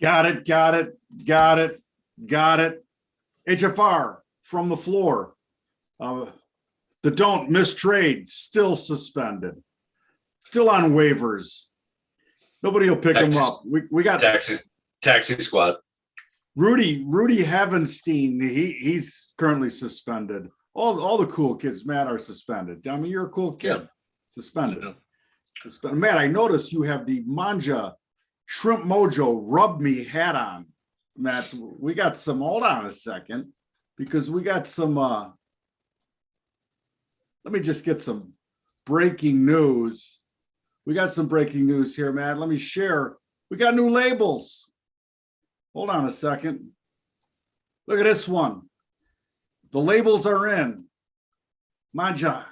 Got it. HFR from the floor. The don't miss trade still suspended, still on waivers. Nobody will pick him up. We got taxi squad. Rudy Havenstein. He's currently suspended. All the cool kids, Matt, are suspended. I mean, you're a cool kid. Yeah. Suspended. Matt, I noticed you have the Manja Shrimp Mojo Rub Me hat on. Matt, we got some, hold on a second, because we got some, let me just get some breaking news. We got some breaking news here, Matt. Let me share. We got new labels. Hold on a second. Look at this one. The labels are in. Manja,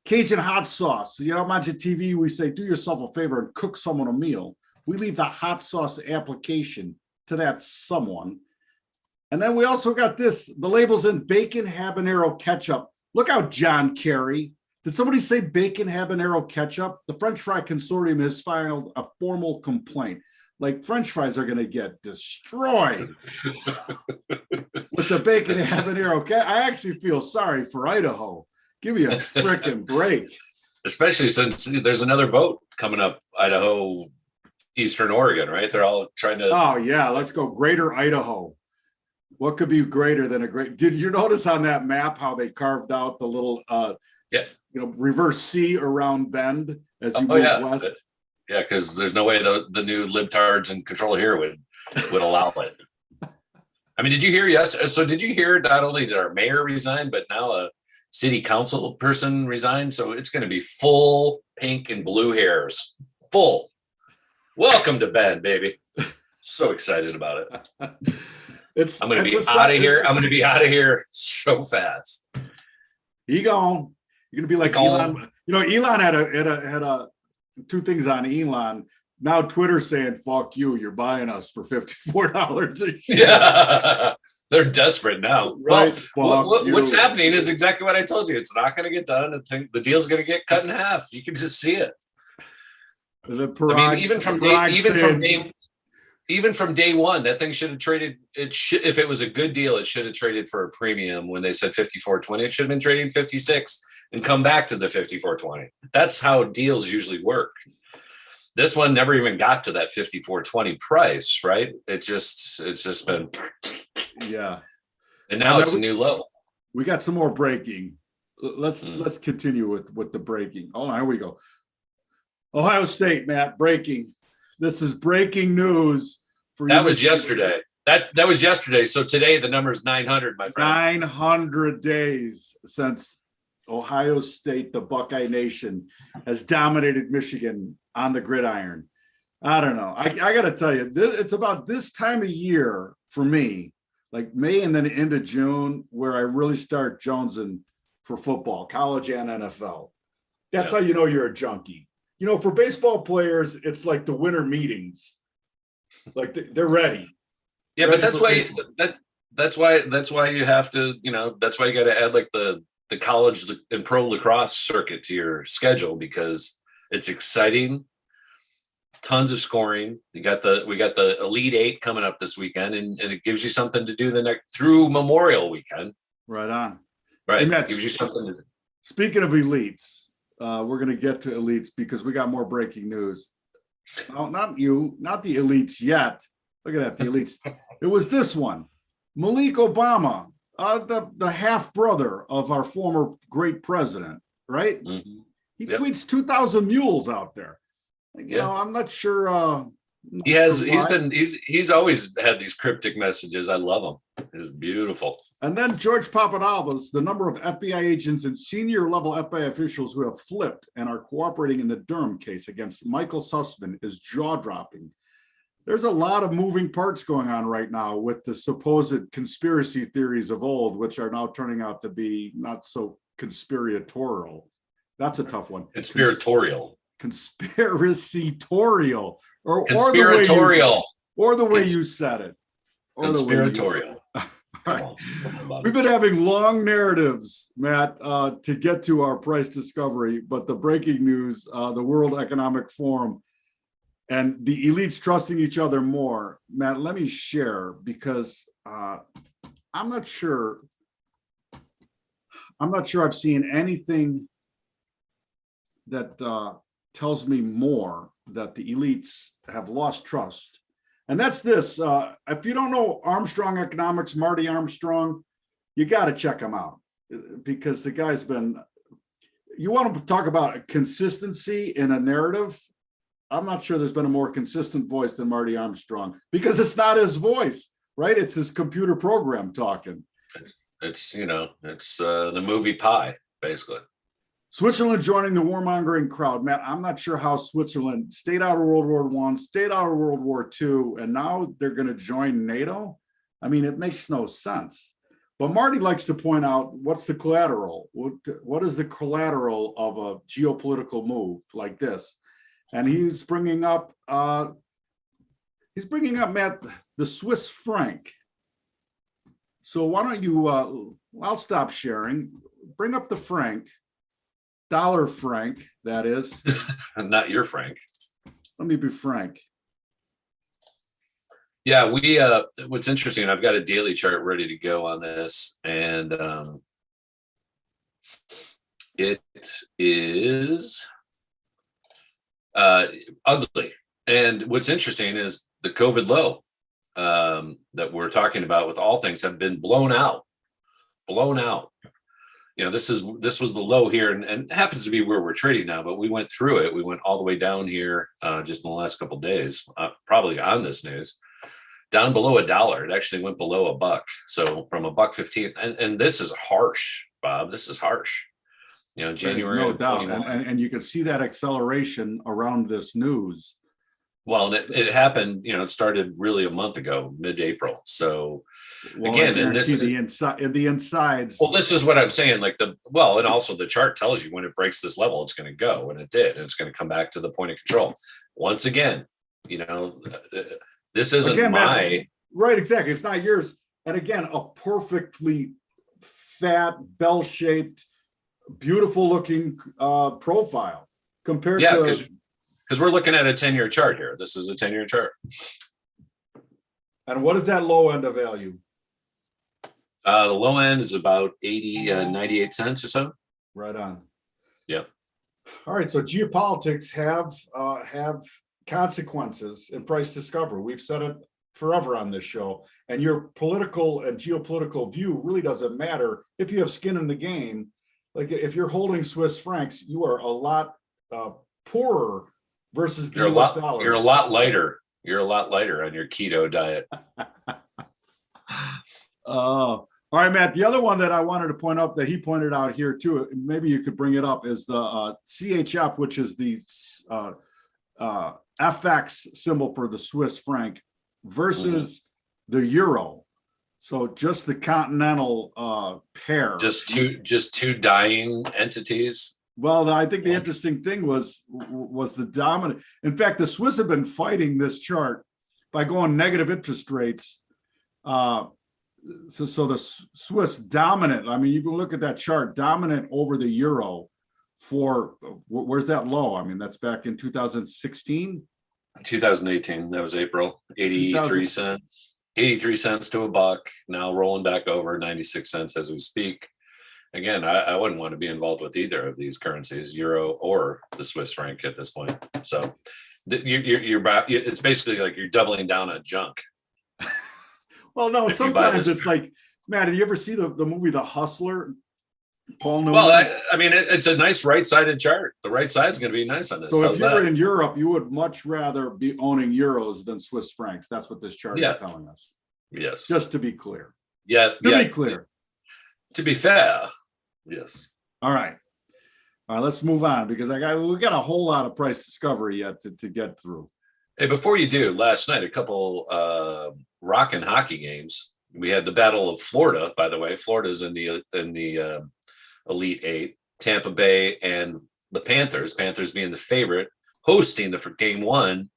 Cajun hot sauce. You know, Manja TV, we say, do yourself a favor and cook someone a meal. We leave the hot sauce application to that someone. And then we also got this, the labels in bacon habanero ketchup. Look out, John Kerry. Did somebody say bacon habanero ketchup? The French Fry Consortium has filed a formal complaint. Like, French fries are going to get destroyed with the bacon habanero. I actually feel sorry for Idaho. Give me a frickin' break. Especially since there's another vote coming up, Idaho, Eastern Oregon, right? They're all trying to. Oh, yeah. Let's go Greater Idaho. What could be greater than a great? Did you notice on that map how they carved out the little, reverse C around Bend as you move west? Yeah, because there's no way the new libtards in control here would allow it. I mean, did you hear? Yes. So did you hear? Not only did our mayor resign, but now a city council person resigned. So it's going to be full pink and blue hairs. Full. Welcome to Bend, baby. So excited about it. I'm going to be out of here. I'm going to be out of here so fast. He gone. You're going to be like Elon. You know, Elon had a two things on Elon. Now Twitter's saying, fuck you, you're buying us for $54 a share. Yeah, they're desperate now. Right. Well, what's happening is exactly what I told you. It's not going to get done. The deal's going to get cut in half. You can just see it. Even from day one, that thing should have traded. If it was a good deal, it should have traded for a premium. When they said 54.20, it should have been trading 56 and come back to the 54.20. That's how deals usually work. This one never even got to that 54.20 price, right? It's just been, yeah. And now it's a new low. We got some more breaking. Let's continue with the breaking. Oh, here we go. Ohio State, Matt, breaking. This is breaking news for you. That was yesterday. That was yesterday. So today the number is 900, my friend. 900 days since Ohio State, the Buckeye Nation, has dominated Michigan on the gridiron. I don't know. I got to tell you, it's about this time of year for me, like May and then into June, where I really start jonesing for football, college and NFL. That's how you know you're a junkie. You know, for baseball players, it's like the winter meetings. Like they're ready. Yeah, ready, but that's why you have to, that's why you got to add like the college and pro lacrosse circuit to your schedule, because it's exciting. Tons of scoring. We got the Elite Eight coming up this weekend, and it gives you something to do through Memorial Weekend. Right on. Right. It gives you something to do. Speaking of elites, we're going to get to elites because we got more breaking news. Well, not the elites yet. Look at that, the elites. It was this one. Malik Obama, the half brother of our former great president, right? Mm-hmm. He tweets 2,000 mules out there. I'm not sure. He's always had these cryptic messages. I love them. It's beautiful. And then George Papadopoulos, the number of FBI agents and senior level FBI officials who have flipped and are cooperating in the Durham case against Michael Sussman, is jaw-dropping. There's a lot of moving parts going on right now with the supposed conspiracy theories of old, which are now turning out to be not so conspiratorial. That's a tough one. Conspiratorial. Conspiratorial. Or conspiratorial. Or the way you said it. Conspiratorial. right. Come on. We've been having long narratives, Matt, to get to our price discovery, but the breaking news, the World Economic Forum and the elites trusting each other more. Matt, let me share because I'm not sure I've seen anything that tells me more that the elites have lost trust. And that's this. If you don't know Armstrong Economics, Marty Armstrong, you got to check him out because the guy's been, you want to talk about consistency in a narrative. I'm not sure there's been a more consistent voice than Marty Armstrong because it's not his voice, right? It's his computer program talking. It's the movie Pie, basically. Switzerland joining the warmongering crowd. Matt, I'm not sure how Switzerland stayed out of World War I, stayed out of World War II, and now they're going to join NATO. I mean, it makes no sense. But Marty likes to point out what's the collateral? What is the collateral of a geopolitical move like this? And he's bringing up, Matt, the Swiss franc. So why don't you, I'll stop sharing, bring up the franc. Dollar franc, that is. Not your Frank. Let me be frank. Yeah, what's interesting, I've got a daily chart ready to go on this, and it is ugly. And what's interesting is the COVID low that we're talking about with all things have been blown out. This was the low here, and it happens to be where we're trading now, but we went through it. We went all the way down here just in the last couple of days, probably on this news, down below $1. It actually went below $1. So from $1.15, and this is harsh, Bob. This is harsh. January. There's no doubt. And you can see that acceleration around this news. Well, it happened, it started really a month ago, mid-April. So again, and this is the insides. Well, this is what I'm saying. And also the chart tells you when it breaks this level, it's going to go, and it did. And it's going to come back to the point of control. Once again, this isn't right, exactly. It's not yours. And again, a perfectly fat, bell-shaped, beautiful looking profile compared to. Because we're looking at a 10-year chart here. This is a 10-year chart. And what is that low end of value? The low end is about 98 cents or so. Right on. Yeah. All right. So geopolitics have consequences in price discovery. We've said it forever on this show. And your political and geopolitical view really doesn't matter if you have skin in the game. Like if you're holding Swiss francs, you are a lot poorer versus the US dollar. You're a lot lighter. You're a lot lighter on your keto diet. All right, Matt. The other one that I wanted to point out that he pointed out here too, maybe you could bring it up, is the CHF, which is the FX symbol for the Swiss franc versus the euro. So just the continental pair. Just two dying entities. Well, I think the interesting thing was the dominant. In fact, the Swiss have been fighting this chart by going negative interest rates. So the Swiss dominant. I mean, you can look at that chart, dominant over the euro for where's that low? I mean, that's back in 2016. 2018. That was April. 83 cents. 83 cents to $1. Now rolling back over 96 cents as we speak. Again, I wouldn't want to be involved with either of these currencies, euro or the Swiss franc at this point. So it's basically like you're doubling down on junk. Well, no, sometimes it's like, Matt, did you ever see the movie The Hustler? Paul Newman? Well, I mean, it's a nice right-sided chart. The right side's going to be nice on this. So if you're in Europe, you would much rather be owning euros than Swiss francs. That's what this chart is telling us. Yes. Just to be clear. Yeah. Be clear. To be fair. Yes. All right. Let's move on because we got a whole lot of price discovery yet to get through. Hey, before you do, last night a couple rockin' hockey games. We had the Battle of Florida. By the way, Florida's in the Elite Eight. Tampa Bay and the Panthers. Panthers being the favorite, hosting the game one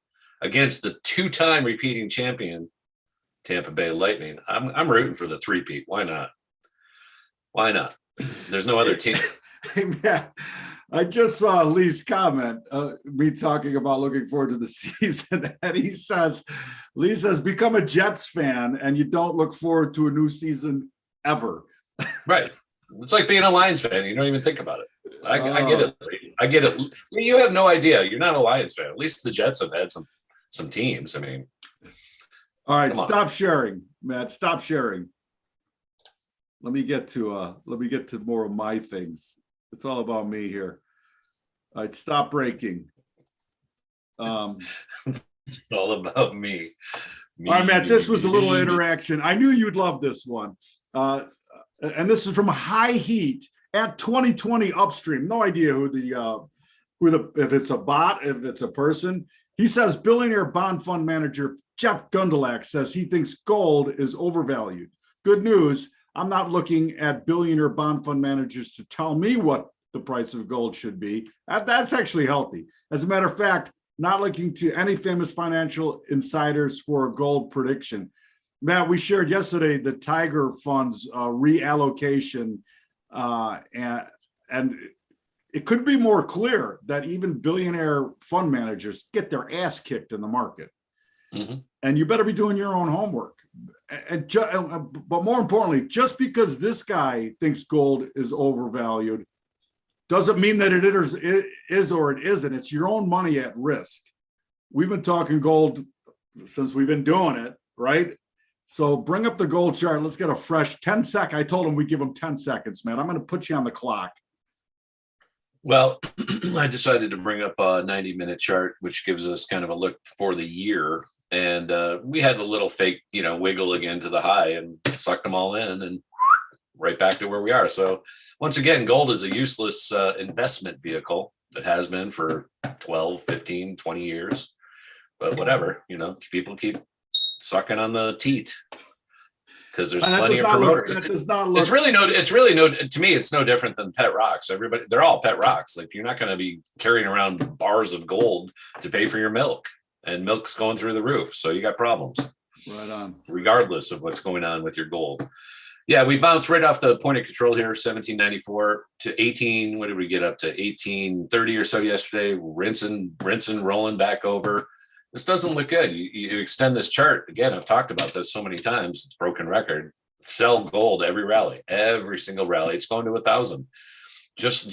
against the two-time repeating champion Tampa Bay Lightning. I'm rooting for the three-peat. Why not? Why not? There's no other team. Hey, man, I just saw Lee's comment, me talking about looking forward to the season. And Lee says, become a Jets fan and you don't look forward to a new season ever. Right. It's like being a Lions fan. You don't even think about it. I get it. I get it. You have no idea. You're not a Lions fan. At least the Jets have had some teams. I mean, all right, stop sharing, Matt. Stop sharing. Let me get to more of my things. It's all about me here. All right, stop breaking. It's all about me. All right, Matt, this was a little interaction. I knew you'd love this one. And this is from High Heat at 2020 Upstream. No idea if it's a bot, if it's a person. He says billionaire bond fund manager Jeff Gundlach says he thinks gold is overvalued. Good news. I'm not looking at billionaire bond fund managers to tell me what the price of gold should be. That's actually healthy. As a matter of fact, not looking to any famous financial insiders for a gold prediction. Matt, we shared yesterday the Tiger Fund's reallocation, and it could be more clear that even billionaire fund managers get their ass kicked in the market. Mm-hmm. And you better be doing your own homework. But more importantly, just because this guy thinks gold is overvalued doesn't mean that it is or it isn't. It's your own money at risk. We've been talking gold since we've been doing it, right? So bring up the gold chart. Let's get a fresh 10 sec. I told him we give him 10 seconds, man. I'm going to put you on the clock. Well, I decided to bring up a 90-minute chart, which gives us kind of a look for the year. And we had a little fake, wiggle again to the high and sucked them all in and right back to where we are. So once again, gold is a useless investment vehicle. It has been for 12, 15, 20 years. But whatever, people keep sucking on the teat because there's plenty of promoters. That does not look. It's really to me, it's no different than pet rocks. They're all pet rocks. Like you're not going to be carrying around bars of gold to pay for your milk. And milk's going through the roof. So you got problems. Right on. Regardless of what's going on with your gold. Yeah, we bounced right off the point of control here, 1794 to 18. What did we get up to? 1830 or so yesterday. Rinsing, rolling back over. This doesn't look good. You extend this chart. Again, I've talked about this so many times. It's broken record. Sell gold every rally, every single rally. It's going to 1,000. Just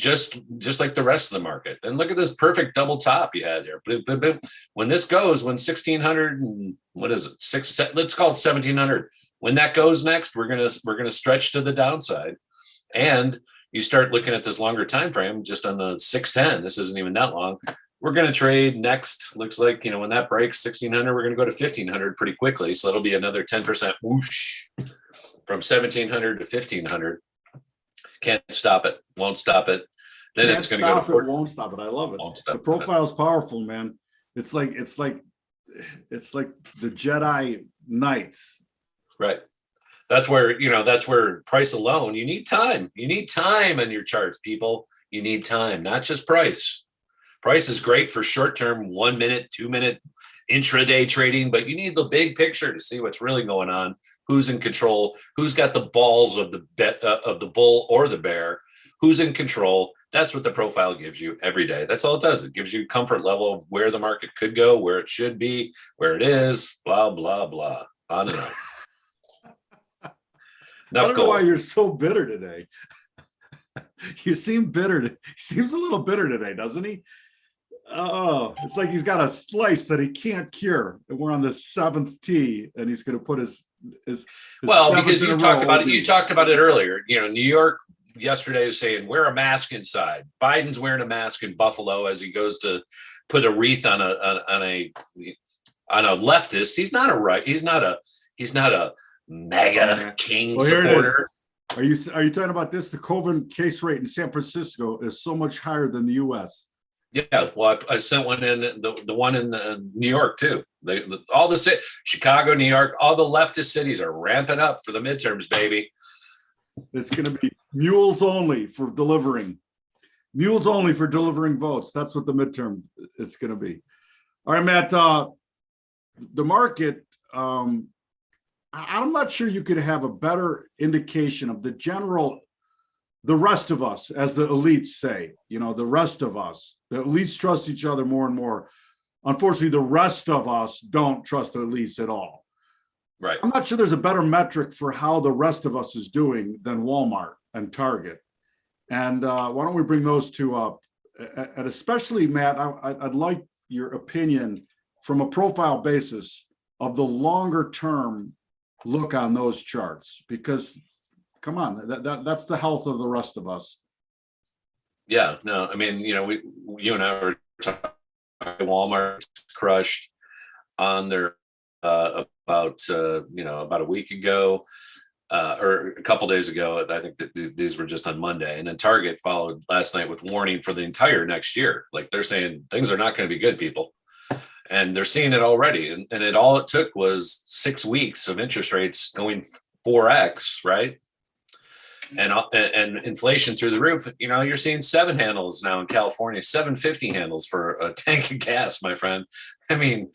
like the rest of the market. And look at this perfect double top you had there. When this goes, when 1600 and what is it? Let's call it 1700. When that goes next, we're gonna stretch to the downside. And you start looking at this longer time frame, just on the 610. This isn't even that long. We're gonna trade next. Looks like when that breaks 1600, we're gonna go to 1500 pretty quickly. So it'll be another 10% whoosh from 1700 to 1500. Can't stop it. Won't stop it. Then it's going to go to won't stop it. I love it. The profile is powerful, man. It's like the Jedi Knights. Right. That's where price alone. You need time. You need time in your charts, people. You need time, not just price. Price is great for short-term, 1 minute, 2 minute intraday trading, but you need the big picture to see what's really going on. Who's in control? Who's got the balls of the bull or the bear? Who's in control? That's what the profile gives you every day. That's all it does. It gives you comfort level of where the market could go, where it should be, where it is, blah, blah, blah, on and on. I don't know why you're so bitter today. You seem bitter. He seems a little bitter today, doesn't he? Oh, it's like he's got a slice that he can't cure. And we're on the 7th tee, and he's going to put his well, because you talked about it earlier. New York yesterday was saying wear a mask inside. Biden's wearing a mask in Buffalo as he goes to put a wreath on a leftist. He's not a MAGA king supporter. Are you talking about this? The COVID case rate in San Francisco is so much higher than the U.S. Yeah, well, I sent one in, the one in New York too. All the Chicago, New York, all the leftist cities are ramping up for the midterms, baby. It's going to be mules only for delivering votes. That's what the midterm it's going to be. All right, Matt. The market I'm not sure you could have a better indication of the rest of us, as the elites say, the rest of us. The elites trust each other more and more. Unfortunately, the rest of us don't trust the elites at all. Right. I'm not sure there's a better metric for how the rest of us is doing than Walmart and Target. And why don't we bring those two up? And especially, Matt, I'd like your opinion from a profile basis of the longer term look on those charts, because come on, that's the health of the rest of us. Yeah, no, I mean, you and I were talking, Walmart crushed on their about a week ago, or a couple days ago. I think that these were just on Monday, and then Target followed last night with warning for the entire next year. Like, they're saying things are not going to be good, people, and they're seeing it already. And all it took was 6 weeks of interest rates going 4x, right? And inflation through the roof. You're seeing 7 handles now in California, 750 handles for a tank of gas, my friend. I mean,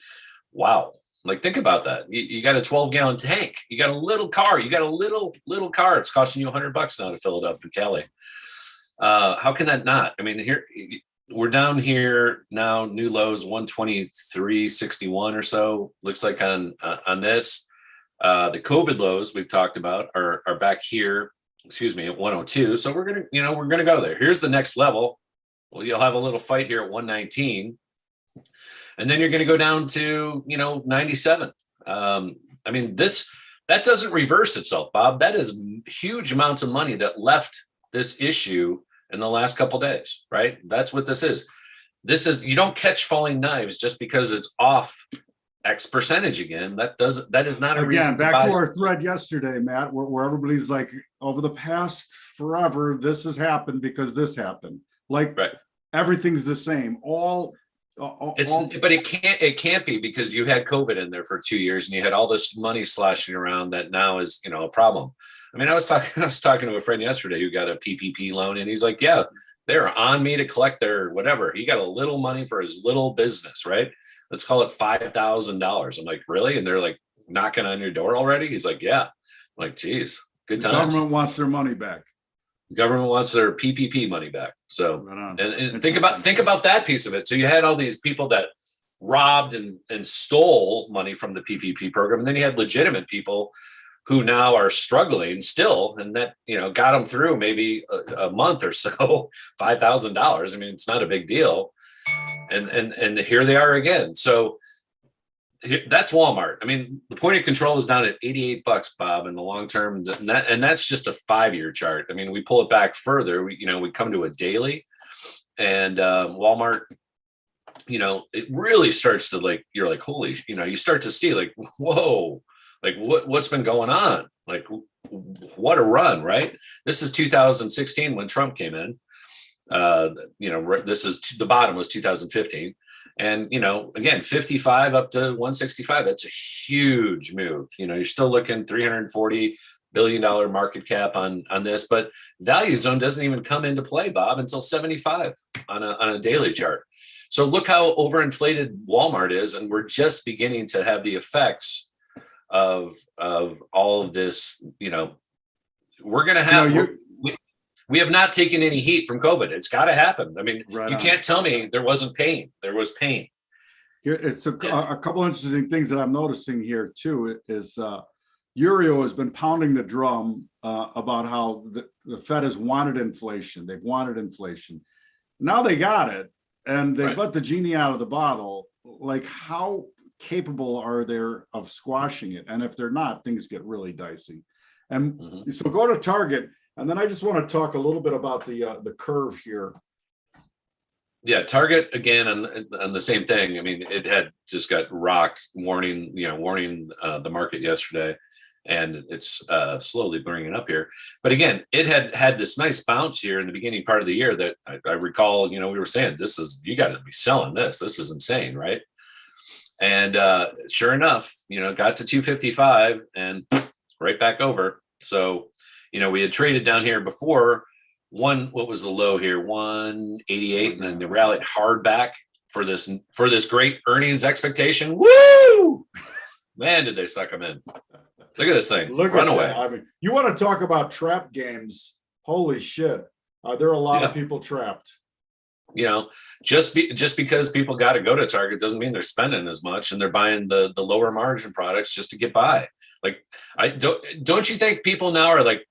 wow. Like, think about that. You got a 12-gallon tank. You got a little car. You got a little car. It's costing you $100 now to fill it up in Cali. How can that not? I mean, here we're down here now. New lows 123.61 or so. Looks like on this. The COVID lows we've talked about are back here. Excuse me, at 102. So we're gonna go there. Here's the next level. Well, you'll have a little fight here at 119. And then you're going to go down to 97. I mean, that doesn't reverse itself, Bob. That is huge amounts of money that left this issue in the last couple of days, right? That's what this is. You don't catch falling knives just because it's off X percentage again. That is not a reason. Again, back to our thread yesterday, Matt, where everybody's like, over the past forever, this has happened because this happened. Like, right. Everything's the same. But it can't be, because you had COVID in there for 2 years and you had all this money sloshing around that now is a problem. I mean, I was talking to a friend yesterday who got a PPP loan, and he's like, yeah, they're on me to collect their whatever. He got a little money for his little business, right? Let's call it $5,000. I'm like, really? And they're like knocking on your door already? He's like, yeah. I'm like, geez, good times. The government wants their money back. Government wants their PPP money back. So, right, and think about that piece of it. So you had all these people that robbed and stole money from the PPP program, and then you had legitimate people who now are struggling still, and that got them through maybe a month or so. $5,000. I mean, it's not a big deal, and here they are again. So that's Walmart. I mean, the point of control is down at $88, Bob, in the long term, and that's just a 5-year chart. I mean, we pull it back further. We come to a daily, and Walmart, it really starts to you're like, holy, you start to see like, whoa, like what's been going on? Like, what a run, right? This is 2016 when Trump came in. This is the bottom was 2015. And, again, 55 up to 165, that's a huge move. You're still looking $340 billion market cap on this, but value zone doesn't even come into play, Bob, until 75 on a daily chart. So look how overinflated Walmart is. And we're just beginning to have the effects of all of this. We're going to have, we have not taken any heat from COVID. It's got to happen. I mean, you can't tell me there wasn't pain. There was pain. It's a couple interesting things that I'm noticing here too is Uriel has been pounding the drum about how the Fed has wanted inflation. They've wanted inflation. Now they got it, and they've let the genie out of the bottle. Like, how capable are they of squashing it? And if they're not, things get really dicey. And so go to Target. And then I just want to talk a little bit about the curve here. Yeah, Target again on the same thing. I mean, it had just got rocked, warning the market yesterday, and it's slowly bringing up here. But again, it had this nice bounce here in the beginning part of the year that I recall. We were saying you got to be selling this. This is insane, right? And sure enough, got to 255 and right back over. So. We had traded down here before. What was the low here? 188, and then they rallied hard back for this great earnings expectation. Woo! Man, did they suck them in. Look at this thing. Look Run at away. that. I mean, you want to talk about trap games? Holy shit! There are a lot of Yeah. people trapped. You know, just because people got to go to Target doesn't mean they're spending as much, and they're buying the lower margin products just to get by. Like, don't you think people now are like,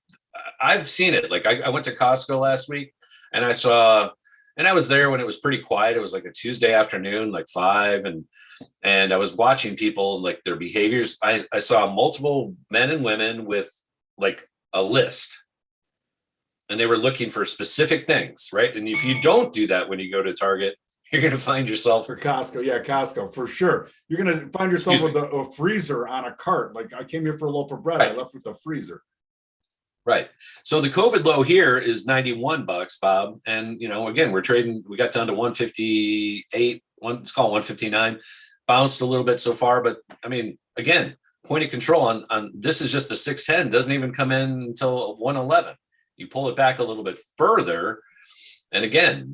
I've seen it. Like, I went to Costco last week, and I saw, and I was there when it was pretty quiet. It was like a Tuesday afternoon, like 5, and I was watching people, like their behaviors. I saw multiple men and women with like a list, and they were looking for specific things, right? And if you don't do that when you go to Target, you're going to find yourself For Costco, yeah, Costco for sure. You're gonna find yourself with a freezer on a cart. Like, I came here for a loaf of bread. I Right. left with the freezer. Right. So the COVID low here is $91, Bob. And, you know, again, we got down to 158, let's call it 159, bounced a little bit so far. But I mean, again, point of control on this is just a 610, doesn't even come in until 111. You pull it back a little bit further. And again,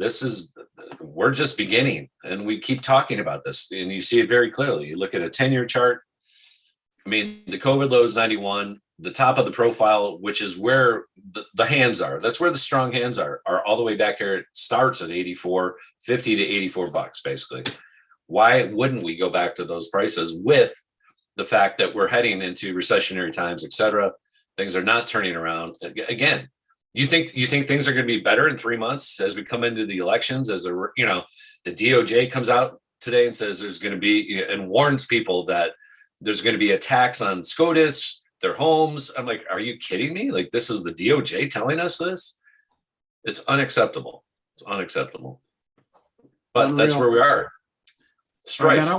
we're just beginning, and we keep talking about this, and you see it very clearly. You look at a 10-year chart. I mean, the COVID low is 91. The top of the profile, which is where the hands are, that's where the strong hands are all the way back here. It starts at 84, 50 to $84, basically. Why wouldn't we go back to those prices with the fact that we're heading into recessionary times, et cetera? Things are not turning around. Again, you think things are going to be better in 3 months as we come into the elections, the DOJ comes out today and says there's going to be, and warns people that there's going to be attacks on SCOTUS, their homes. I'm like, are you kidding me? Like, this is the DOJ telling us this? It's unacceptable. It's unacceptable. But that's where we are. Strife. And I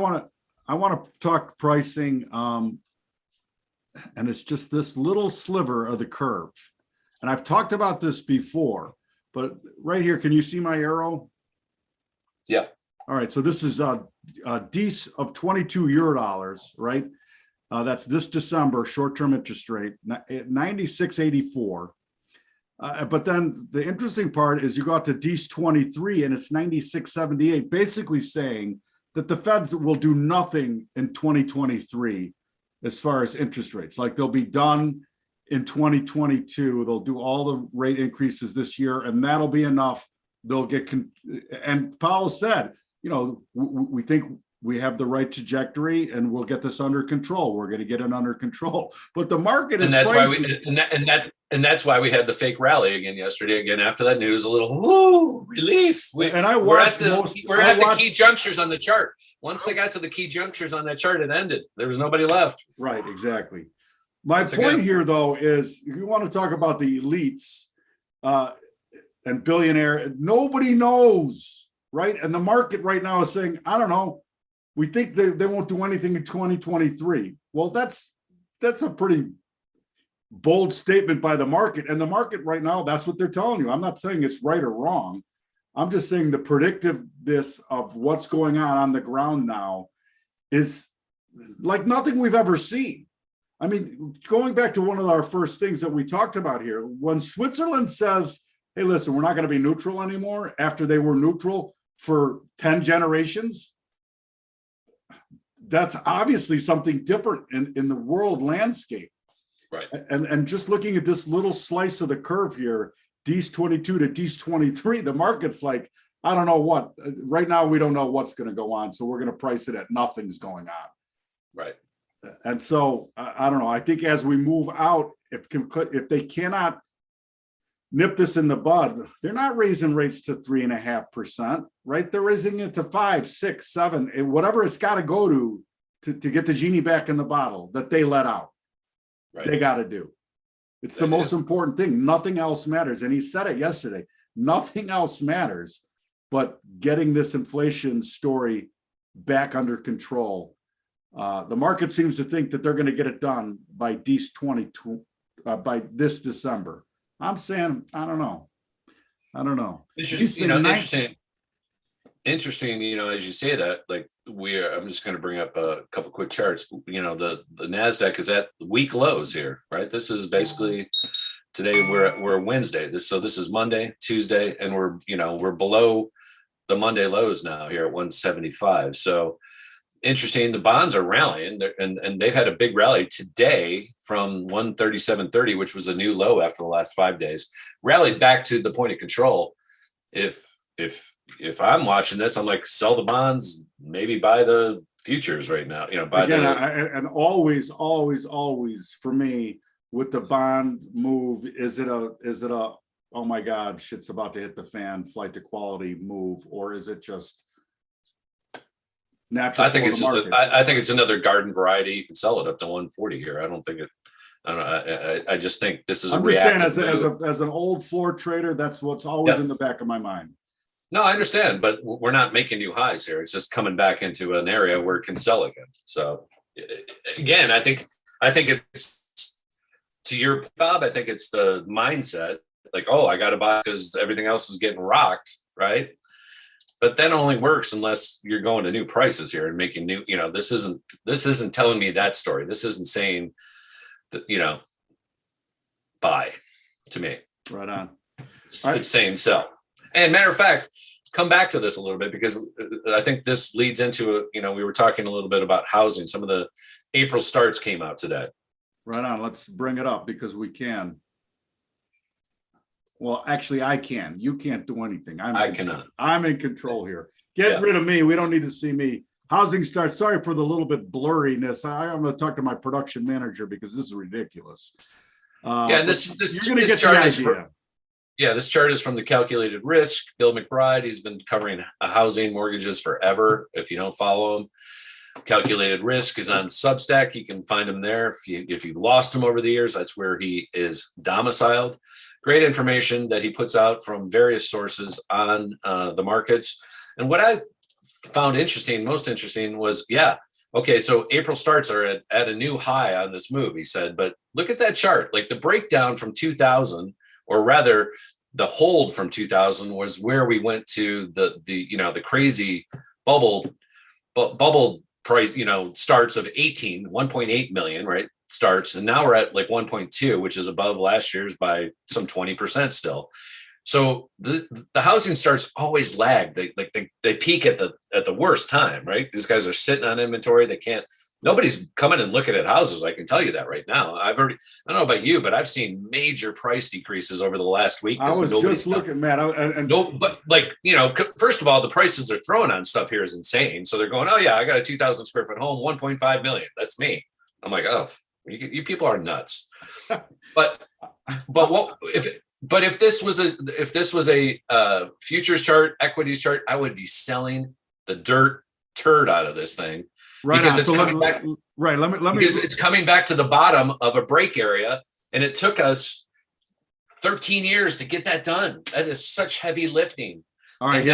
want to talk pricing, and it's just this little sliver of the curve. And I've talked about this before, but right here, can you see my arrow? Yeah. All right. So this is a DEES of 22 Eurodollars, right? That's this December short-term interest rate, 96.84. But then the interesting part is you go out to DEES 23 and it's 96.78, basically saying that the Feds will do nothing in 2023 as far as interest rates. Like, they'll be done in 2022. They'll do all the rate increases this year, and that'll be enough. They'll get, and Powell said, you know, we think we have the right trajectory and we'll get this under control. We're going to get it under control. But the market is, and that's crazy. That's why we had the fake rally again yesterday. Again, after that news, a little relief. We're at the key junctures on the chart. Once they got to the key junctures on that chart, it ended. There was nobody left. Right, exactly. My point here, though, is if you want to talk about the elites and billionaire, nobody knows, right? And the market right now is saying, I don't know, we think they won't do anything in 2023. Well, that's a pretty bold statement by the market. And the market right now, that's what they're telling you. I'm not saying it's right or wrong. I'm just saying the predictiveness of what's going on the ground now is like nothing we've ever seen. I mean, going back to one of our first things that we talked about here, when Switzerland says, hey, listen, we're not going to be neutral anymore after they were neutral for 10 generations, that's obviously something different in the world landscape. Right. And just looking at this little slice of the curve here, DEES 22 to DEES 23, the market's like, I don't know what. Right now, we don't know what's going to go on. So we're going to price it at nothing's going on. Right. And so I don't know. I think as we move out, if they cannot nip this in the bud, they're not raising rates to 3.5%, right? They're raising it to 5, 6, 7, and whatever it's got to go to get the genie back in the bottle that they let out. Right. They got to do. It's the most important thing. Nothing else matters. And he said it yesterday. Nothing else matters but getting this inflation story back under control. The market seems to think that they're going to get it done by DEES 22 by this December. I'm saying, I don't know. Interesting. You know, as you say that, like I'm just going to bring up a couple quick charts. You know, the NASDAQ is at week lows here, right? This is basically today. We're Wednesday. This is Monday, Tuesday, and we're below the Monday lows now here at 175. So interesting. The bonds are rallying, and they've had a big rally today from 137.30, which was a new low after the last 5 days. Rallied back to the point of control. If I'm watching this, I'm like, sell the bonds, maybe buy the futures right now. Buy Again, the. and always for me with the bond move, is it a oh my God, shit's about to hit the fan, flight to quality move, or is it just natural? I think it's just I think it's another garden variety. You can sell it up to 140 here. I don't think it. I don't know. I just think this is. I'm just saying, as an old floor trader, that's what's always in the back of my mind. No, I understand, but we're not making new highs here. It's just coming back into an area where it can sell again. So again, I think it's, to your point, Bob, I think it's the mindset, like, oh, I got to buy because everything else is getting rocked, right? But that only works unless you're going to new prices here and making new, this isn't telling me that story. This isn't saying that, buy to me. Right on. It's saying sell. And matter of fact, come back to this a little bit, because I think this leads into, we were talking a little bit about housing. Some of the April starts came out today. Right on. Let's bring it up because we can. Well, actually, I can. You can't do anything. I cannot. I'm in control here. Get rid of me. We don't need to see me. Housing starts. Sorry for the little bit blurriness. I'm going to talk to my production manager because this is ridiculous. And this you're going to get the idea. This chart is from the Calculated Risk. Bill McBride, he's been covering housing mortgages forever. If you don't follow him, Calculated Risk is on Substack. You can find him there. If you lost him over the years, that's where he is domiciled. Great information that he puts out from various sources on the markets. And what I found most interesting was, okay, so April starts are at a new high on this move, he said. But look at that chart, like the breakdown from 2000, or rather the hold from 2000 was where we went to the crazy bubble price, starts of 1.8 million, right? Starts. And now we're at like 1.2, which is above last year's by some 20% still. So the housing starts always lag. They peak at the worst time, right? These guys are sitting on inventory. Nobody's coming and looking at houses. I can tell you that right now. I don't know about you, but I've seen major price decreases over the last week. I was just looking, Matt. First of all, the prices they're throwing on stuff here is insane. So they're going, oh yeah, I got a 2,000 square foot home, 1.5 million. That's me. I'm like, oh, you people are nuts. But if this was a futures chart, equities chart, I would be selling the turd out of this thing. Right. Because it's coming back. Right. Let me. Because it's coming back to the bottom of a break area, and it took us 13 years to get that done. That is such heavy lifting. All right.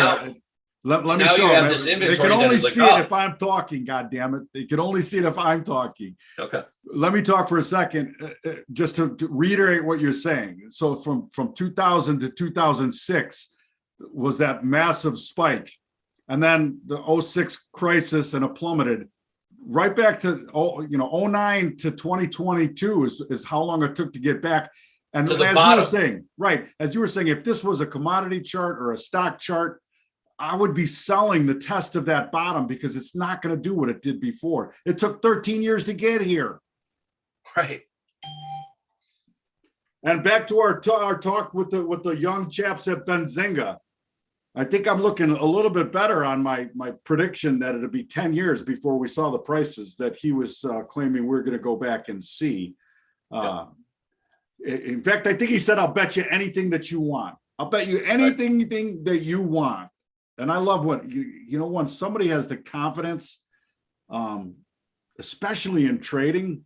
Let me show you. They can only see it if I'm talking. God damn it! They can only see it if I'm talking. Okay. Let me talk for a second, just to reiterate what you're saying. So from 2000 to 2006 was that massive spike, and then the 06 crisis, and it plummeted. Right back to 09 to 2022 is how long it took to get back. And as you were saying, if this was a commodity chart or a stock chart, I would be selling the test of that bottom because it's not going to do what it did before. It took 13 years to get here. Right. And back to our talk with the young chaps at Benzinga. I think I'm looking a little bit better on my prediction that it'll be 10 years before we saw the prices that he was claiming we're going to go back and see. In fact, I think he said, I'll bet you anything that you want. I'll bet you anything that you want. And I love when, when somebody has the confidence, especially in trading,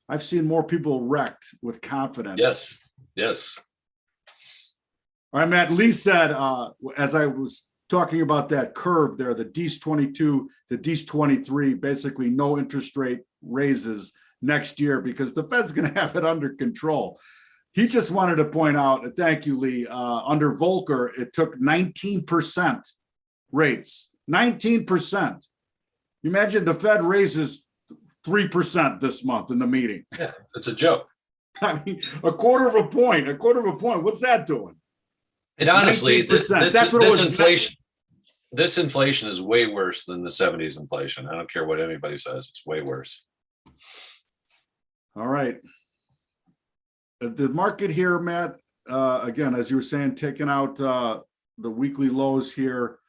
I've seen more people wrecked with confidence. Yes. All right, Matt, Lee said, as I was talking about that curve there, the DEES-22, the DEES-23, basically no interest rate raises next year because the Fed's going to have it under control. He just wanted to point out, thank you, Lee, under Volcker, it took 19% rates, 19%. You imagine the Fed raises 3% this month in the meeting. Yeah, it's a joke. I mean, a quarter of a point. What's that doing? And honestly, this inflation, this inflation is way worse than the 70s inflation. I don't care what anybody says. It's way worse. All right. The market here, Matt, again, as you were saying, taking out the weekly lows here.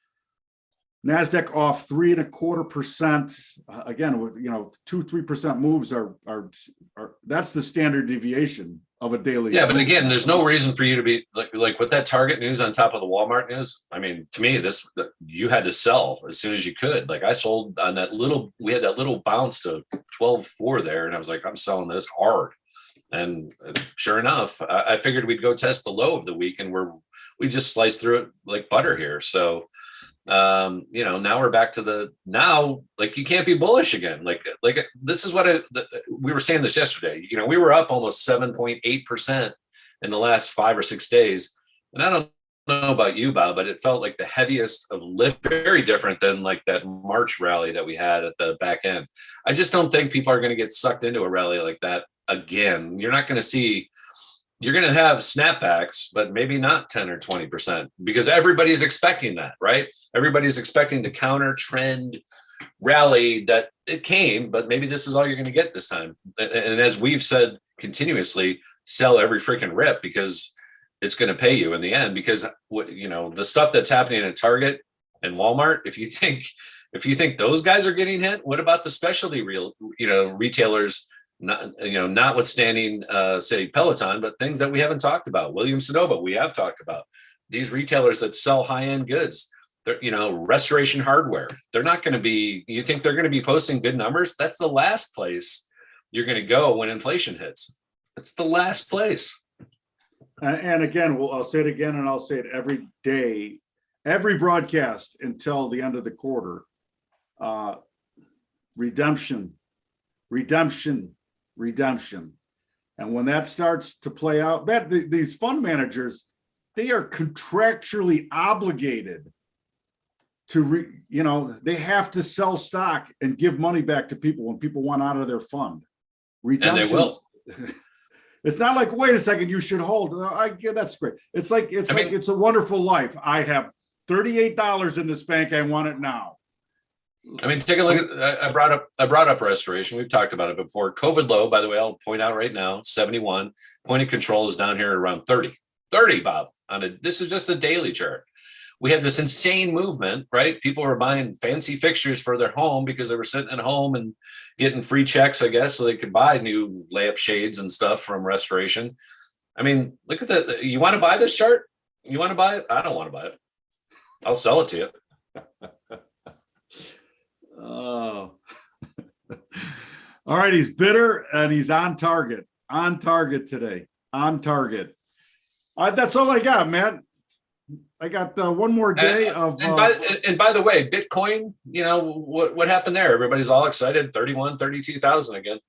NASDAQ off 3.25%. Again, with 2-3% moves are that's the standard deviation of a daily. Yeah, but again, there's no reason for you to be like with that Target news on top of the Walmart news. I mean, to me, you had to sell as soon as you could. Like I sold on that little, we had that little bounce to 12.4 there, and I was like, I'm selling this hard. And sure enough, I figured we'd go test the low of the week, and we just sliced through it like butter here. So now we're back to like you can't be bullish again. Like this is what we were saying this yesterday. We were up almost 7.8% in the last 5 or 6 days, and I don't know about you, Bob, but it felt like the heaviest of lift. Very different than like that March rally that we had at the back end. I just don't think people are going to get sucked into a rally like that again. You're not going to see. You're going to have snapbacks, but maybe not 10 or 20% because everybody's expecting that, right? Everybody's expecting the counter trend rally that it came, but maybe this is all you're going to get this time. And as we've said continuously, sell every freaking rip because it's going to pay you in the end. Because the stuff that's happening at Target and Walmart, if you think those guys are getting hit, what about the specialty retailers? Notwithstanding, say Peloton, but things that we haven't talked about. Williams-Sonoma, we have talked about. These retailers that sell high-end goods, restoration hardware. They're not going to be. You think they're going to be posting good numbers? That's the last place you're going to go when inflation hits. It's the last place. And again, I'll say it again, and I'll say it every day, every broadcast until the end of the quarter. Redemption. And when that starts to play out, these fund managers, they are contractually obligated to, they have to sell stock and give money back to people when people want out of their fund. Redemption. And they will. It's not like, wait a second, you should hold. That's great. It's like it's a wonderful life. I have $38 in this bank. I want it now. I mean, take a look at. I brought up restoration. We've talked about it before. COVID low, by the way, I'll point out right now, 71. Point of control is down here around 30. 30, Bob. This is just a daily chart. We had this insane movement, right? People were buying fancy fixtures for their home because they were sitting at home and getting free checks, I guess, so they could buy new lamp shades and stuff from restoration. I mean, look at that. You want to buy this chart? You want to buy it? I don't want to buy it. I'll sell it to you. Oh, all right. He's bitter and he's on target. On target today. On target. That's all I got, man. I got one more day of. And by the way, Bitcoin. What happened there? Everybody's all excited. 32,000 again.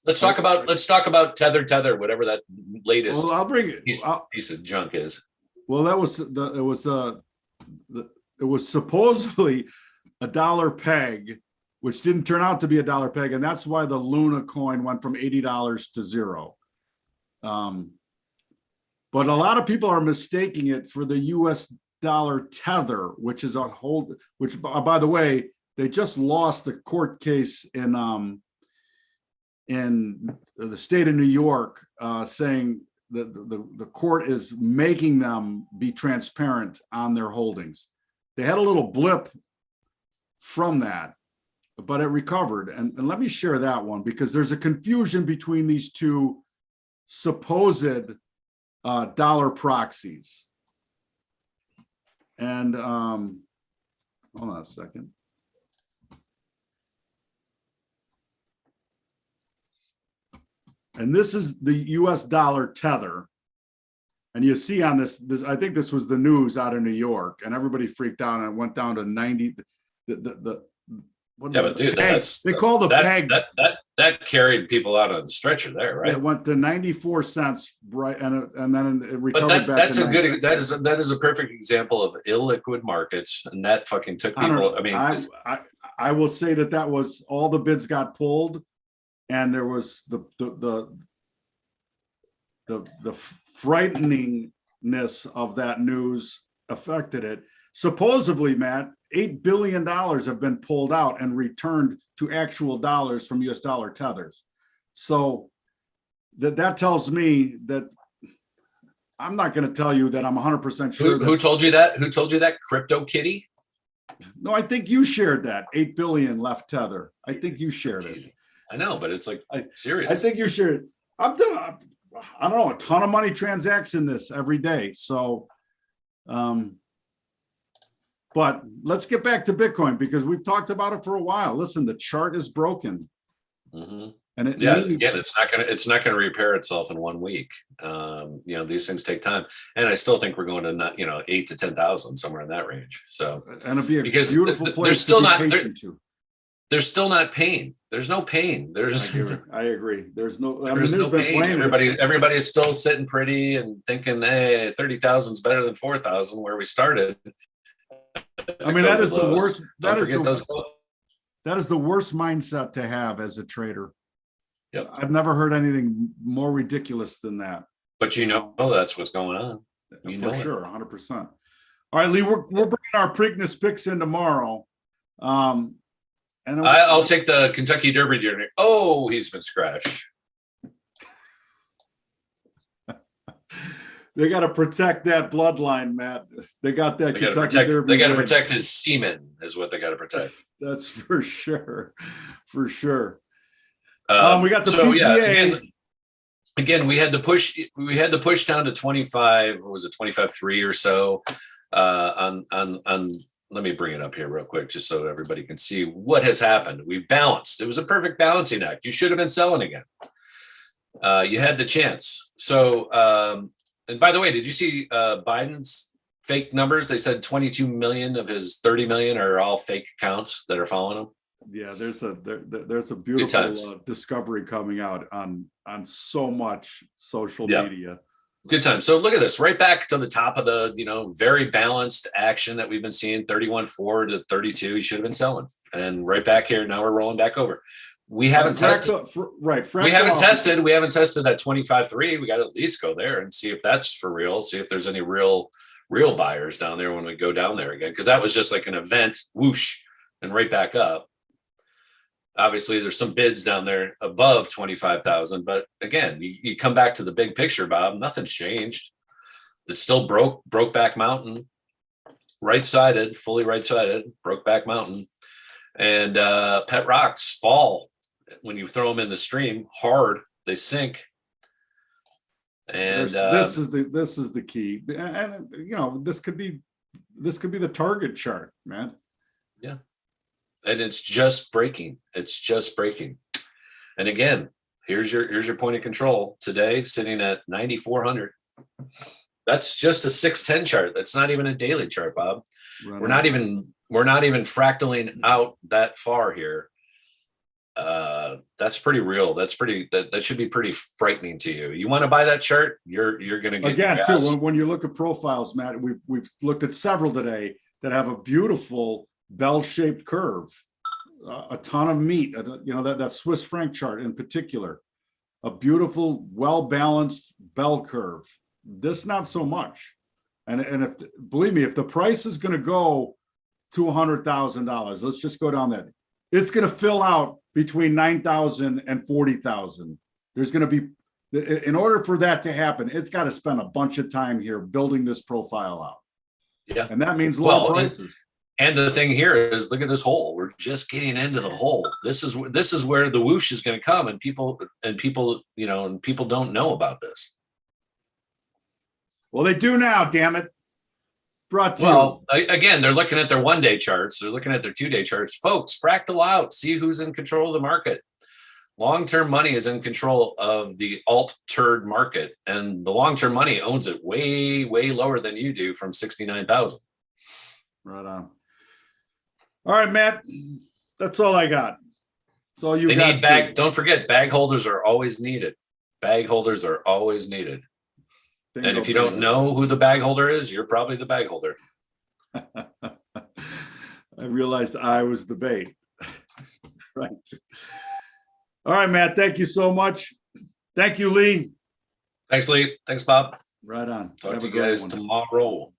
Let's talk about Tether, whatever that latest. Well, I'll bring it. Piece of junk is. Well, it was supposedly a dollar peg, which didn't turn out to be a dollar peg, and that's why the Luna coin went from $80 to zero. But a lot of people are mistaking it for the U.S. Dollar Tether, which is which, by the way, they just lost a court case in the state of New York, saying that the court is making them be transparent on their holdings. They had a little blip from that, but it recovered. And let me share that one because there's a confusion between these two supposed dollar proxies. And hold on a second. And this is the US Dollar Tether. And you see on this, I think this was the news out of New York, and everybody freaked out and it went down to 90. But dude, they call the peg. That carried people out on the stretcher there, right? It went to 94 cents, right, and then it recovered back. That's that is a perfect example of illiquid markets, and that fucking took people. I will say that was all the bids got pulled, and there was the frighteningness of that news affected it. supposedly, Matt, $8 billion have been pulled out and returned to actual dollars from US dollar tethers. So that tells me that I'm not going to tell you that I'm 100% sure. Who told you that? Who told you that? Crypto Kitty? No, I think you shared that 8 billion left tether. I think you shared it. I know, but it's like serious. I think you shared it. I don't know, a ton of money transacts in this every day. So, but let's get back to Bitcoin because we've talked about it for a while. Listen, the chart is broken. Mm-hmm. And it again, it's not gonna repair itself in 1 week. These things take time, and I still think we're going to 8 to 10,000 somewhere in that range. So, and it'd be a because beautiful place. There's still not There's still not pain. There's no pain. I agree. There's no. There's no pain. Everybody is still sitting pretty and thinking, hey, 30,000 is better than 4,000 where we started. I mean, that is the worst. That is the worst mindset to have as a trader. Yep. I've never heard anything more ridiculous than that. But that's what's going on. For sure, 100%. All right, Lee, we're bringing our Preakness picks in tomorrow. And I'll take the Kentucky Derby deer. Oh, he's been scratched. They got to protect that bloodline, Matt. They got that Kentucky Derby. They got to protect his semen, is what they got to protect. That's for sure. For sure. We got the PGA. Yeah, again, we had to push down to 25. What was it, 25.3 or so? On let me bring it up here real quick, just so everybody can see what has happened. We've balanced. It was a perfect balancing act. You should have been selling again. You had the chance. So, and by the way, did you see Biden's fake numbers? They said 22 million of his 30 million are all fake accounts that are following him. Yeah, there's a beautiful discovery coming out on so much social media. Good time. So look at this, right back to the top of the very balanced action that we've been seeing, 31.4 to 32. You should have been selling, and right back here. Now we're rolling back over. We haven't tested. We haven't tested that 25.3. We got to at least go there and see if that's for real. See if there's any real buyers down there when we go down there again, because that was just like an event, whoosh, and right back up. Obviously, there's some bids down there above 25,000, but again, you come back to the big picture, Bob. Nothing's changed. It's still broke back mountain, right-sided, fully right-sided, broke back mountain, and pet rocks fall when you throw them in the stream hard. They sink. And this is the key, and this could be the target chart, man. Yeah. And it's just breaking. It's just breaking. And again, here's your point of control today, sitting at 9,400. That's just a 610 chart. That's not even a daily chart, Bob. Right. We're not even fractaling out that far here. That's pretty real. That should be pretty frightening to you. You want to buy that chart? You're going to get again too. When you look at profiles, Matt, we've looked at several today that have a beautiful bell-shaped curve, a ton of meat. That Swiss franc chart in particular, a beautiful, well-balanced bell curve. This not so much. And if believe me, if the price is going to go to $100,000, let's just go down that. It's going to fill out between 9,000 and 40,000. There's going to be, in order for that to happen, it's got to spend a bunch of time here building this profile out. Yeah, and that means low prices. And the thing here is, look at this hole. We're just getting into the hole. This is where the whoosh is going to come, and people don't know about this. Well, they do now. Damn it! Again, they're looking at their 1-day charts. They're looking at their 2-day charts. Folks, fractal out. See who's in control of the market. Long-term money is in control of the alt turd market, and the long-term money owns it way, way lower than you do from 69,000. Right on. All right, Matt, that's all I got. That's all you got. They need bag. Don't forget, bag holders are always needed. Bag holders are always needed. And if you don't know who the bag holder is, you're probably the bag holder. I realized I was the bait. Right. All right, Matt, thank you so much. Thank you, Lee. Thanks, Lee. Thanks, Bob. Right on. Talk to you guys tomorrow.